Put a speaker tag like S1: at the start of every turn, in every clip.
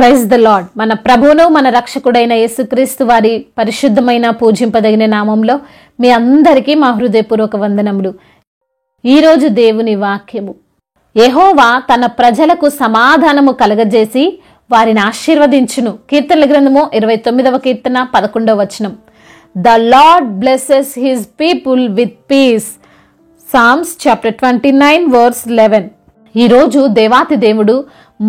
S1: Praise the lord. మన ప్రభువును మన రక్షకుడైన యేసుక్రీస్తు వారి పరిశుద్ధమైన పూజింపదగిన నామంలో మీ అందరికీ మా హృదయపూర్వక వందనములు. ఈరోజు దేవుని వాక్యము, యెహోవా తన ప్రజలకు సమాధానము కలగజేసి వారిని ఆశీర్వదించును. కీర్తనల గ్రంథము 29వ కీర్తన 11వ వచనం. The Lord blesses his people with peace. Psalms chapter 29 verse 11. ఈరోజు దేవాతి దేవుడు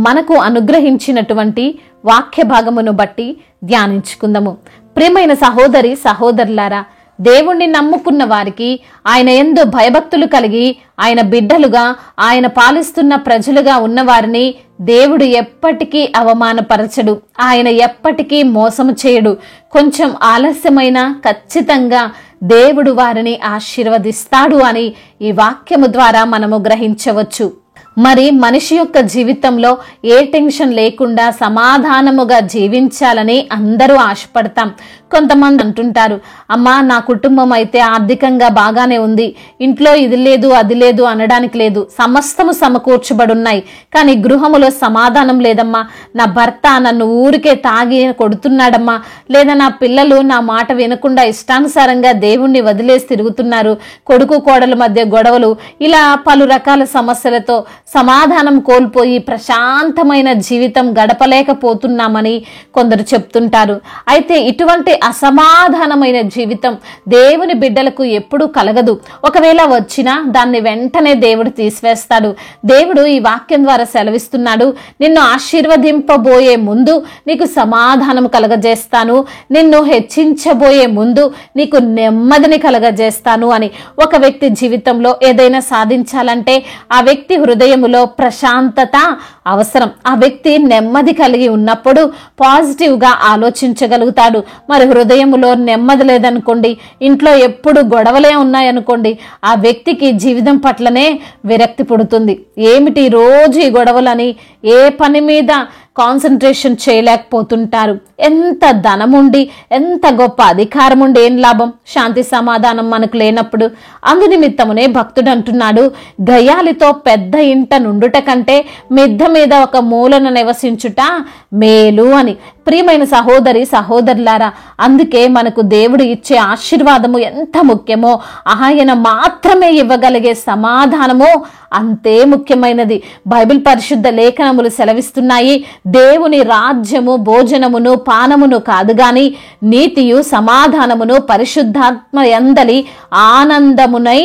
S1: మనకు అనుగ్రహించినటువంటి వాక్య భాగమును బట్టి ధ్యానించుకుందాము. ప్రియమైన సహోదరి సహోదరులారా, దేవుణ్ణి నమ్ముకున్న వారికి, ఆయన యందు భయభక్తులు కలిగి ఆయన బిడ్డలుగా, ఆయన పాలిస్తున్న ప్రజలుగా ఉన్నవారిని దేవుడు ఎప్పటికీ అవమానపరచడు. ఆయన ఎప్పటికీ మోసము చేయడు. కొంచెం ఆలస్యమైన ఖచ్చితంగా దేవుడు వారిని ఆశీర్వదిస్తాడు అని ఈ వాక్యము ద్వారా మనము గ్రహించవచ్చు. మరి మనిషి యొక్క జీవితంలో ఏ టెన్షన్ లేకుండా సమాధానముగా జీవించాలని అందరూ ఆశపడతాం. కొంతమంది అంటుంటారు, అమ్మా నా కుటుంబం అయితే ఆర్థికంగా బాగానే ఉంది, ఇంట్లో ఇది లేదు అది లేదు అనడానికి లేదు, సమస్తము సమకూర్చబడున్నాయి, కానీ గృహములో సమాధానం లేదమ్మా, నా భర్త నన్ను ఊరికే తాగి కొడుతున్నాడమ్మా, లేదా నా పిల్లలు నా మాట వినకుండా ఇష్టానుసారంగా దేవుణ్ణి వదిలేసి తిరుగుతున్నారు, కొడుకు కోడల మధ్య గొడవలు, ఇలా పలు రకాల సమస్యలతో సమాధానం కోల్పోయి ప్రశాంతమైన జీవితం గడపలేకపోతున్నామని కొందరు చెప్తుంటారు. అయితే ఇటువంటి అసమాధానమైన జీవితం దేవుని బిడ్డలకు ఎప్పుడూ కలగదు. ఒకవేళ వచ్చినా దాన్ని వెంటనే దేవుడు తీసివేస్తాడు. దేవుడు ఈ వాక్యం ద్వారా సెలవిస్తున్నాడు, నిన్ను ఆశీర్వదింపబోయే ముందు నీకు సమాధానం కలగజేస్తాను, నిన్ను హెచ్చించబోయే ముందు నీకు నెమ్మదిని కలగజేస్తాను అని. ఒక వ్యక్తి జీవితంలో ఏదైనా సాధించాలంటే ఆ వ్యక్తి హృదయములో ప్రశాంతత అవసరం. ఆ వ్యక్తి నెమ్మది కలిగి ఉన్నప్పుడు పాజిటివ్ గా ఆలోచించగలుగుతాడు. మరి హృదయములో నెమ్మది లేదనుకోండి, ఇంట్లో ఎప్పుడు గొడవలే ఉన్నాయనుకోండి, ఆ వ్యక్తికి జీవితం పట్లనే విరక్తి పుడుతుంది. ఏమిటి రోజు ఈ గొడవలని, ఏ పని మీద కాన్సన్ట్రేషన్ చేయలేకపోతుంటారు. ఎంత ధనముండి, ఎంత గొప్ప అధికారం ఉండి ఏం లాభం, శాంతి సమాధానం మనకు లేనప్పుడు. అందునిమిత్తమునే భక్తుడు అంటున్నాడు, గయాలితో పెద్ద ఇంట నుండుట కంటే మిద్ద మీద ఒక మూలన నివసించుట మేలు అని. ప్రియమైన సహోదరి సహోదరులారా, అందుకే మనకు దేవుడు ఇచ్చే ఆశీర్వాదము ఎంత ముఖ్యమో, ఆయన మాత్రమే ఇవ్వగలిగే సమాధానము అంతే ముఖ్యమైనది. బైబిల్ పరిశుద్ధ లేఖనములు సెలవిస్తున్నాయి, దేవుని రాజ్యము భోజనమును పానమును కాదు గాని నీతియు సమాధానమును పరిశుద్ధాత్మ యందలి ఆనందమునై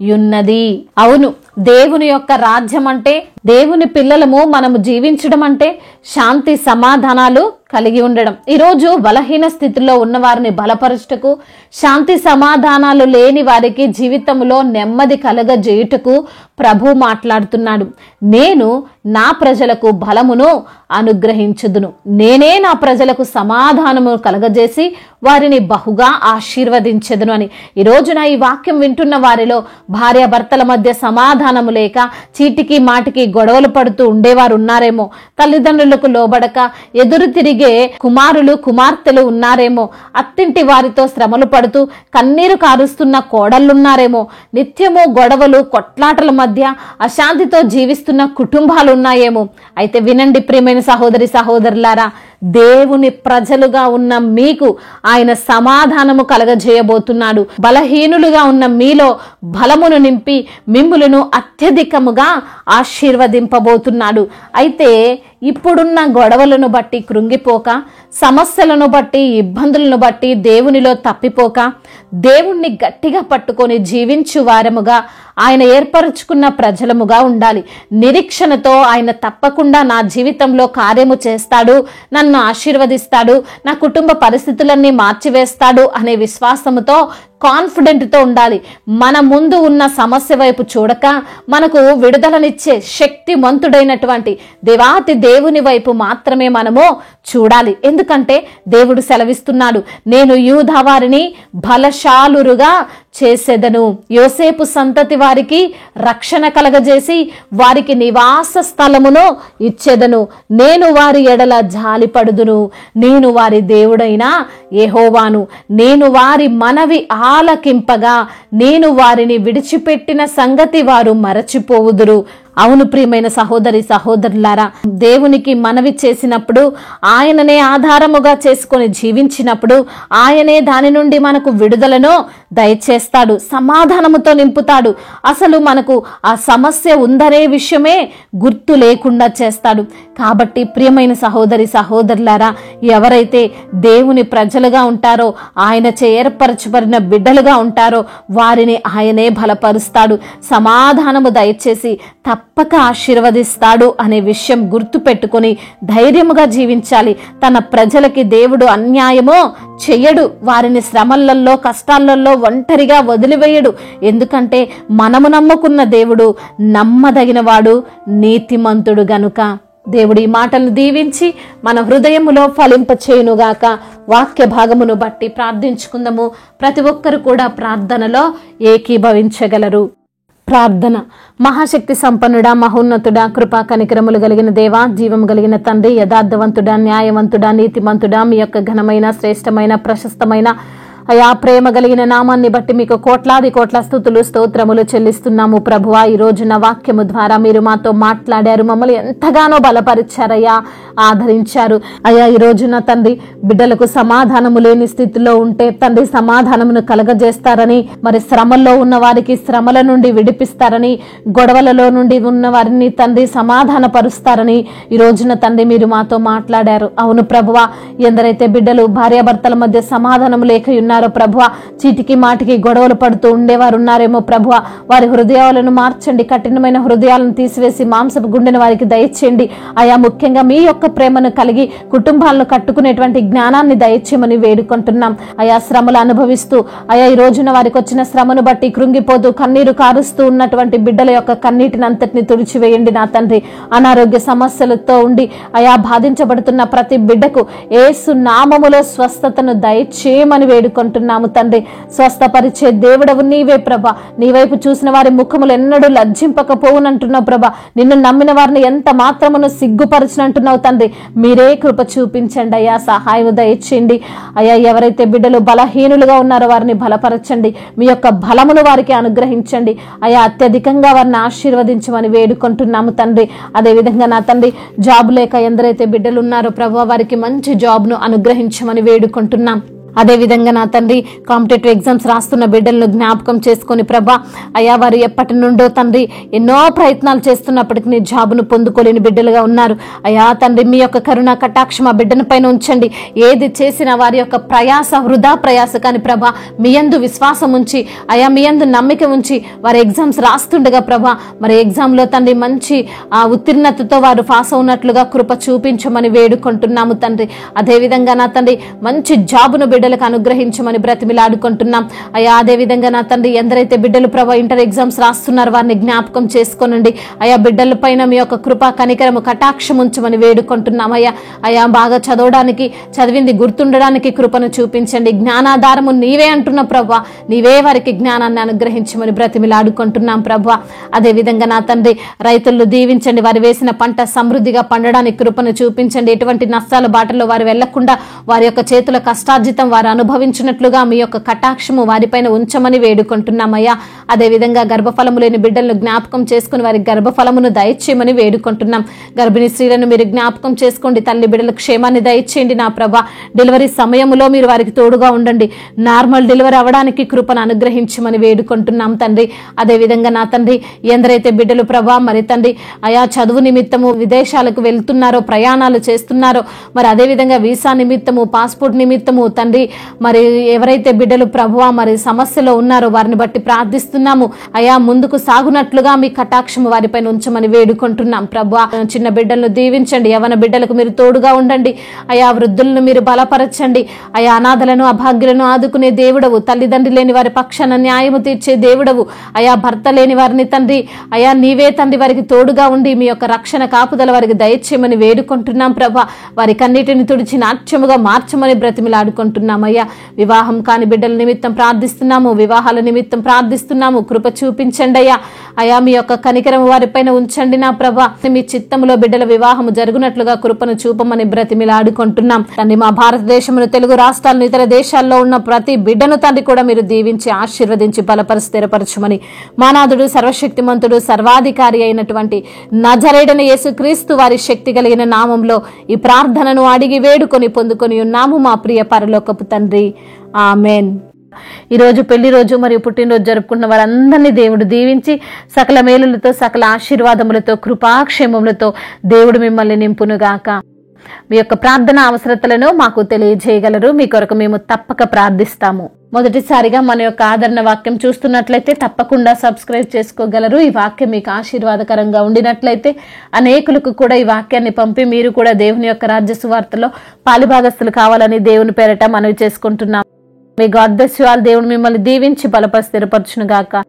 S1: యున్నది. అవును, దేవుని యొక్క రాజ్యం అంటే, దేవుని పిల్లలము మనము జీవించడం అంటే శాంతి సమాధానాలు కలిగి ఉండడం. ఈరోజు బలహీన స్థితిలో ఉన్న వారిని బలపరచుటకు, శాంతి సమాధానాలు లేని వారికి జీవితంలో నెమ్మది కలగజేయుటకు ప్రభు మాట్లాడుతున్నాడు. నేను నా ప్రజలకు బలమును అనుగ్రహించుదును, నేనే నా ప్రజలకు సమాధానము కలగజేసి వారిని బహుగా ఆశీర్వదించెదను అని. ఈ రోజున ఈ వాక్యం వింటున్న వారిలో భార్యాభర్తల మధ్య సమాధానము లేక చీటికి మాటికి గొడవలు పడుతూ ఉండేవారు ఉన్నారేమో, తల్లిదండ్రులకు లోబడక ఎదురు తిరిగే కుమారులు కుమార్తెలు ఉన్నారేమో, అత్తింటి వారితో శ్రమలు పడుతూ కన్నీరు కారుస్తున్న కోడళ్ళున్నారేమో, నిత్యము గొడవలు కొట్లాటల మధ్య అశాంతితో జీవిస్తున్న కుటుంబాలు ఉన్నాయేమో. అయితే వినండి ప్రియమైన సహోదరి సహోదరులారా, దేవుని ప్రజలుగా ఉన్న మీకు ఆయన సమాధానము కలగజేయబోతున్నాడు. బలహీనులుగా ఉన్న మీలో బలమును నింపి మిమ్ములను అత్యధికముగా ఆశీర్వదింపబోతున్నాడు. అయితే ఇప్పుడున్న గొడవలను బట్టి కృంగిపోక, సమస్యలను బట్టి ఇబ్బందులను బట్టి దేవునిలో తప్పిపోక, దేవుణ్ణి గట్టిగా పట్టుకొని జీవించు వారముగా, ఆయన ఏర్పరచుకున్న ప్రజలముగా ఉండాలి. నిరీక్షణతో ఆయన తప్పకుండా నా జీవితంలో కార్యము చేస్తాడు, నన్ను ఆశీర్వదిస్తాడు, నా కుటుంబ పరిస్థితులన్నీ మార్చివేస్తాడు అనే విశ్వాసముతో, కాన్ఫిడెంట్తో ఉండాలి. మన ముందు ఉన్న సమస్య వైపు చూడక, మనకు విడుదలనిచ్చే శక్తిమంతుడైనటువంటి దేవాతి దేవుని వైపు మాత్రమే మనము చూడాలి. ఎందుకంటే దేవుడు సెలవిస్తున్నాడు, నేను యూదా వారిని బలశాలురుగా చేసేదను, యోసేపు సంతతి వారికి రక్షణ కలగజేసి వారికి నివాస స్థలమును ఇచ్చేదను, నేను వారి ఎడల జాలిపడుదును, నేను వారి దేవుడైన యెహోవాను, నేను వారి మనవి ఆలకింపగా నేను వారిని విడిచిపెట్టిన సంగతి వారు మరచిపోవుదురు. అవును ప్రియమైన సహోదరి సహోదరులారా, దేవునికి మనవి చేసినప్పుడు, ఆయననే ఆధారముగా చేసుకొని జీవించినప్పుడు, ఆయనే దాని నుండి మనకు విడుదలను దయచేస్తాడు, సమాధానముతో నింపుతాడు. అసలు మనకు ఆ సమస్య ఉందనే విషయమే గుర్తు లేకుండా చేస్తాడు. కాబట్టి ప్రియమైన సహోదరి సహోదరులారా, ఎవరైతే దేవుని ప్రజలుగా ఉంటారో, ఆయనచే ఏర్పరచబడిన బిడ్డలుగా ఉంటారో, వారిని ఆయనే బలపరుస్తాడు, సమాధానము దయచేసి తప్పక ఆశీర్వదిస్తాడు అనే విషయం గుర్తు పెట్టుకొని ధైర్యముగా జీవించాలి. తన ప్రజలకి దేవుడు అన్యాయమో చెయ్యడు, వారిని శ్రమలలో కష్టాలలో ఒంటరిగా వదిలివేయడు. ఎందుకంటే మనము నమ్ముకున్న దేవుడు నమ్మదగినవాడు, నీతిమంతుడు గనుక. దేవుడి మాటలను దీవించి మన హృదయములో ఫలింపచేయునుగాక. వాక్య భాగమును బట్టి ప్రార్థించుకుందాము. ప్రతి ఒక్కరు కూడా ప్రార్థనలో ఏకీభవించగలరు. ప్రార్థన. మహాశక్తి సంపన్నుడా, మహోన్నతుడా, కృపా కనికరములు కలిగిన దేవా, జీవం కలిగిన తండ్రి, యథార్థవంతుడా, న్యాయవంతుడా, నీతిమంతుడా, మీ యొక్క ఘనమైన శ్రేష్టమైన ప్రశస్తమైన అయా ప్రేమ కలిగిన నామాన్ని బట్టి మీకు కోట్లాది కోట్ల స్తుతులు స్తోత్రములు చెల్లిస్తున్నాము ప్రభువా. ఈ రోజున వాక్యము ద్వారా మీరు మాతో మాట్లాడారు, మమ్మల్ని ఎంతగానో బలపరిచారయ్యా, ఆదరించారు అయ్యా. ఈ రోజున తండ్రి బిడ్డలకు సమాధానము లేని స్థితిలో ఉంటే తండ్రి సమాధానమును కలగజేస్తారని, మరి శ్రమల్లో ఉన్న వారికి శ్రమల నుండి విడిపిస్తారని, గొడవలలో నుండి ఉన్న వారిని తండ్రి సమాధాన పరుస్తారని ఈ రోజున తండ్రి మీరు మాతో మాట్లాడారు. అవును ప్రభువా, ఎందరైతే బిడ్డలు భార్యాభర్తల మధ్య సమాధానం లేక ఉన్నారో ప్రభువా, చీటికి మాటికి గొడవలు పడుతూ ఉండేవారు ఉన్నారేమో ప్రభువా, వారి హృదయాలను మార్చండి, కఠినమైన హృదయాలను తీసివేసి మాంసపు గుండెను వారికి దయచేయండి అయా. ముఖ్యంగా మీ యొక్క ప్రేమను కలిగి కుటుంబాలను కట్టుకునేటువంటి జ్ఞానాన్ని దయచేయమని వేడుకుంటున్నాం అయా. శ్రమలు అనుభవిస్తూ అయా ఈ రోజున వారికి వచ్చిన శ్రమను బట్టి కృంగిపోతూ కన్నీరు కారుస్తూ ఉన్నటువంటి బిడ్డల యొక్క కన్నీటిని అంతటిని తుడిచివేయండి నా తండ్రి. అనారోగ్య సమస్యలతో ఉండి అయా బాధించబడుతున్న ప్రతి బిడ్డకు యేసు నామములో స్వస్థతను దయచేయమని వేడుకుంటున్నాము తండ్రి. స్వస్థపరిచే దేవుడవు నీవే ప్రభా. నీ వైపు చూసిన వారి ముఖములు ఎన్నడూ లజ్జింపకపోవునంటున్నావు ప్రభా. నిన్ను నమ్మిన వారిని ఎంత మాత్రమును సిగ్గుపరచినంటున్నావు తండ్రి. మీరే కృప చూపించండి అయ్యా, సహాయం దయచేయండి అయ్యా. ఎవరైతే బిడ్డలు బలహీనులుగా ఉన్నారో వారిని బలపరచండి, మీ యొక్క బలమును వారికి అనుగ్రహించండి అయ్యా. అత్యధికంగా వారిని ఆశీర్వదించమని వేడుకుంటున్నాము తండ్రి. అదేవిధంగా నా తండ్రి జాబ్ లేక ఎందరైతే బిడ్డలు ఉన్నారో ప్రభా, వారికి మంచి జాబ్ను అనుగ్రహించమని వేడుకుంటున్నాం. అదేవిధంగా నా తండ్రి కాంపిటేటివ్ ఎగ్జామ్స్ రాస్తున్న బిడ్డలను జ్ఞాపకం చేసుకొని ప్రభా అయ్యా, వారు ఎప్పటి నుండో తండ్రి ఎన్నో ప్రయత్నాలు చేస్తున్నప్పటికీ నీ జాబును పొందుకోలేని బిడ్డలుగా ఉన్నారు అయ్యా. తండ్రి మీ యొక్క కరుణ కటాక్షం ఆ బిడ్డల పైన ఉంచండి. ఏది చేసినా వారి యొక్క ప్రయాస వృధా ప్రయాస కానీ ప్రభా, మీ యందు విశ్వాసం ఉంచి అయ్యా, మీ యందు నమ్మిక ఉంచి వారి ఎగ్జామ్స్ రాస్తుండగా ప్రభా, మరి ఎగ్జామ్లో తండ్రి మంచి ఉత్తీర్ణతతో వారు పాస్ అవునట్లుగా కృప చూపించమని వేడుకుంటున్నాము తండ్రి. అదేవిధంగా నా తండ్రి మంచి జాబును బిడ్డలకు అనుగ్రహించమని బ్రతిమిలాడుకుంటున్నాం అయ్యా. అదే విధంగా నా తండ్రి ఎందరైతే బిడ్డలు ప్రభా ఇంటర్ ఎగ్జామ్స్ రాస్తున్నారు వారిని జ్ఞాపకం చేసుకోనండి అయ్యా. బిడ్డల పైన మీ యొక్క కృపా కనికరము కటాక్షం ఉంచమని వేడుకుంటున్నాం అయ్యా. అయ్యా బాగా చదవడానికి, చదివింది గుర్తుండడానికి కృపను చూపించండి. జ్ఞానాధారము నీవే అంటున్న ప్రభా, నీవే వారికి జ్ఞానాన్ని అనుగ్రహించమని బ్రతిమిలాడుకుంటున్నాం ప్రభా. అదే విధంగా నా తండ్రి రైతులను దీవించండి, వారు వేసిన పంట సమృద్ధిగా పండడానికి కృపను చూపించండి. ఎటువంటి నష్టాల బాటలో వారు వెళ్లకుండా వారి యొక్క చేతుల కష్టార్జితం వారు అనుభవించినట్లుగా మీ యొక్క కటాక్షము వారిపైన ఉంచమని వేడుకుంటున్నామయ్యా. అదేవిధంగా గర్భఫలము లేని బిడ్డలను జ్ఞాపకం చేసుకుని వారి గర్భఫలమును దయచేయమని వేడుకుంటున్నాం. గర్భిణీ స్త్రీలను మీరు జ్ఞాపకం చేసుకోండి, తల్లి బిడ్డల క్షేమాన్ని దయచేయండి నా ప్రభా. డెలివరీ సమయంలో మీరు వారికి తోడుగా ఉండండి, నార్మల్ డెలివరీ అవ్వడానికి కృపను అనుగ్రహించమని వేడుకుంటున్నాం తండ్రి. అదేవిధంగా నా తండ్రి ఎందరైతే బిడ్డలు ప్రభా మరి తండ్రి అయా చదువు నిమిత్తము విదేశాలకు వెళ్తున్నారో, ప్రయాణాలు చేస్తున్నారో, మరి అదేవిధంగా వీసా నిమిత్తము, పాస్పోర్ట్ నిమిత్తము తండ్రి మరి ఎవరైతే బిడ్డలు ప్రభువా మరి సమస్యలో ఉన్నారో వారిని బట్టి ప్రార్థిస్తున్నాము అయా. ముందుకు సాగునట్లుగా మీ కటాక్షము వారిపైన ఉంచమని వేడుకుంటున్నాం ప్రభువా. చిన్న బిడ్డలను దీవించండి, యవన బిడ్డలకు మీరు తోడుగా ఉండండి అయా. వృద్ధులను మీరు బలపరచండి అయా. అనాథలను అభాగ్యులను ఆదుకునే దేవుడవు, తల్లిదండ్రి లేని వారి పక్షాన న్యాయము తీర్చే దేవుడవు అయా. భర్త లేని వారిని తండ్రి అయా నీవే తండ్రి వారికి తోడుగా ఉండి మీ యొక్క రక్షణ కాపుదల వారికి దయచేయమని వేడుకుంటున్నాం ప్రభా. వారి కన్నీటిని తుడిచి నాట్యముగా మార్చమని బ్రతిమిలాడుకుంటున్నాం వేడుకుంటున్నామయ్యా. వివాహం కాని బిడ్డల నిమిత్తం ప్రార్థిస్తున్నాము, వివాహాల నిమిత్తం ప్రార్థిస్తున్నాము. కృప చూపించండి అయ్యా. అయా మీ యొక్క కనికరం వారిపైన ఉంచండి నా ప్రభా. మీ చిత్తములో బిడ్డల వివాహము జరుగునట్లుగా కృపను చూపమని బ్రతిమిలాడుకుంటున్నాం తండ్రి. మా భారతదేశమును, తెలుగు రాష్ట్రాలను, ఇతర దేశాల్లో ఉన్న ప్రతి బిడ్డను తండ్రి కూడా మీరు దీవించి ఆశీర్వదించి బలపరిచి స్థిరపరచుమని మానాథుడు, సర్వశక్తిమంతుడు, సర్వాధికారి అయినటువంటి నజరేయుడైన యేసుక్రీస్తు వారి శక్తి కలిగిన నామంలో ఈ ప్రార్థనను అడిగి వేడుకొని పొందుకొని ఉన్నాము మా ప్రియ పరలోకపు తండ్రి. ఆమెన్. ఈరోజు పెళ్లి రోజు మరియు పుట్టినరోజు జరుపుకున్న వారందరినీ దేవుడు దీవించి సకల మేలులతో, సకల ఆశీర్వాదములతో, కృపాక్షేమములతో దేవుడు మిమ్మల్ని నింపునుగాక. మీ యొక్క ప్రార్థన అవసరతలను మాకు తెలియజేయగలరు. మీ కొరకు మేము తప్పక ప్రార్థిస్తాము. మొదటిసారిగా మన యొక్క ఆదరణ వాక్యం చూస్తున్నట్లయితే తప్పకుండా సబ్స్క్రైబ్ చేసుకోగలరు. ఈ వాక్యం మీకు ఆశీర్వాదకరంగా ఉండినట్లయితే అనేకులకు కూడా ఈ వాక్యాన్ని పంపి మీరు కూడా దేవుని యొక్క రాజ్య సువార్తలో పాలిభాగస్తులు కావాలని దేవుని పేరట మనవి చేసుకుంటున్నాం. మీ గాడ్ బ్లెస్ యు ఆల్. దేవుడు మిమ్మల్ని దీవించి బలపరిచి స్థిరపరచును గాక.